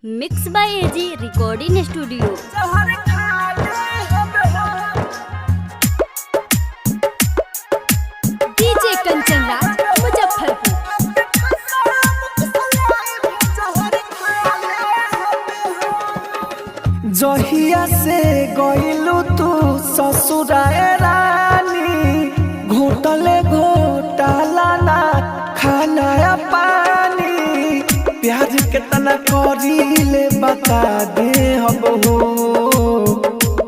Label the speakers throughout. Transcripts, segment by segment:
Speaker 1: Mix by AG recording studio. DJ Kanchan Raj Muzaffarpur.
Speaker 2: जहिया से गइलू तू ससुराए रानी, घोटले घोटाला ना खाना या पानी, प्यार कितना करीले बता दे हम हो,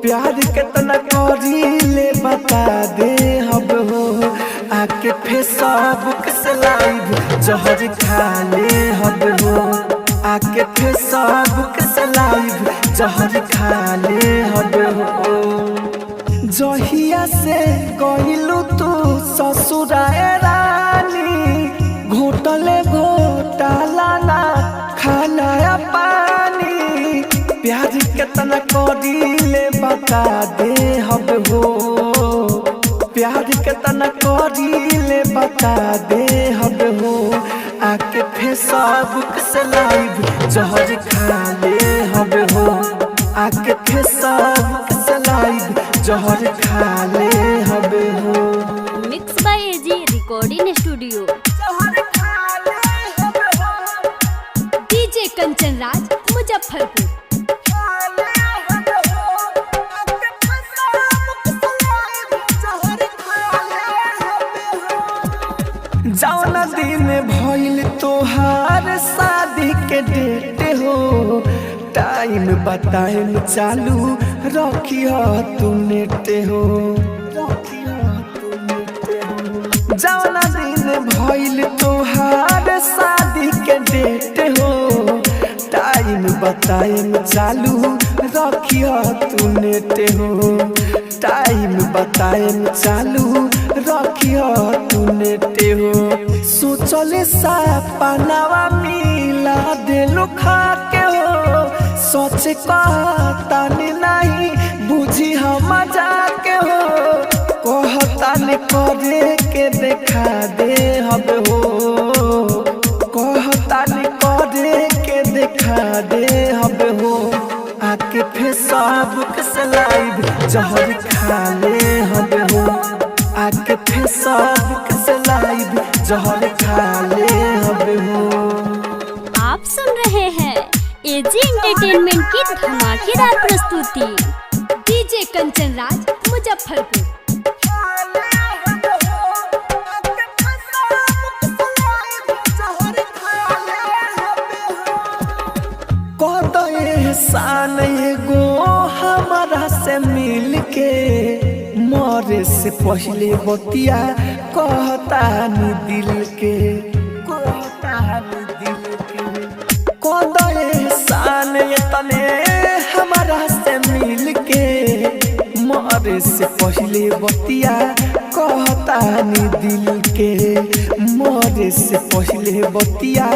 Speaker 2: प्यार कितना करीले बता दे हम हो, आके फेसबुक से लाइव जहर खा ले हम हो, आके फेसबुक से लाइव जहर खा ले हम हो। जहिया से गइलू तू ससुराए रानी, घोटले घोटाला ना खाना या पानी, प्यार कितना करीले बता दे हम हो, प्यार कितना करीले बता दे हम हो, आके फेसबुक से लाइव जहर खा ले हम हो, आके फेसबुक से लाइव जहर खा ले हम हो।
Speaker 1: Mix by AG recording studio. DJ Kanchan Raj Muzaffarpur.
Speaker 2: जौना दिन भइल तोहार शादी के डेट हो, टाइम बताइम चालू रखिया तू नेट हो, जौना दिन भइल तोहार शादी के डेट हो, टाइम बताइम चालू रखिया तू नेट हो, टाइम बताइम चालू रखिया तू नेट हो। सोचले सपनावा मिला दिल खा के हो, सोच कहतानी नहीं बुझी हम जाके हो, कहतानी करे के देखा दे हम हो, कहतानी करे के देखा दे हम हो, आके फेसबुक से लाइव जहर खा ले हम हो, आके फेसबुक से लाइव जहर खा ले हम हो।
Speaker 1: आप सुन रहे हैं एजी एंटरटेनमेंट की धमाकेदार प्रस्तुति। डीजे कंचन राज मुजफ्फरपुर। एहसान एगो हमारा से मिल के, मरे से पहले बतिया कहतानी दिल के, कहतानी दिल के, कद एहसान तने हमारा से मिल के, मरे से पहले बतिया कहतानी दिल के, मरे से पहले बतिया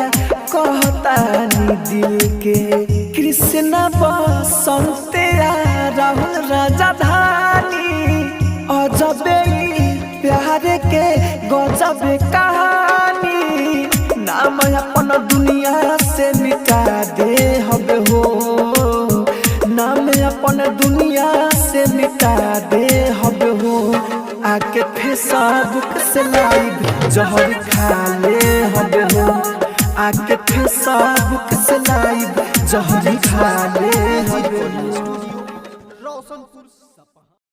Speaker 1: कहतानी दिल के। कृष्ण बसंत राहुल राजधानी, अजबे प्यार के गजबे कहानी, नाम अपन दुनिया से मिटा दे हम हो, नाम अपन दुनिया से मिटा दे हम हो, आके फेसबुक से लाइव जहर खा ले हम हो, आके फेसबुक से लाइव जहर खा ले हम हो।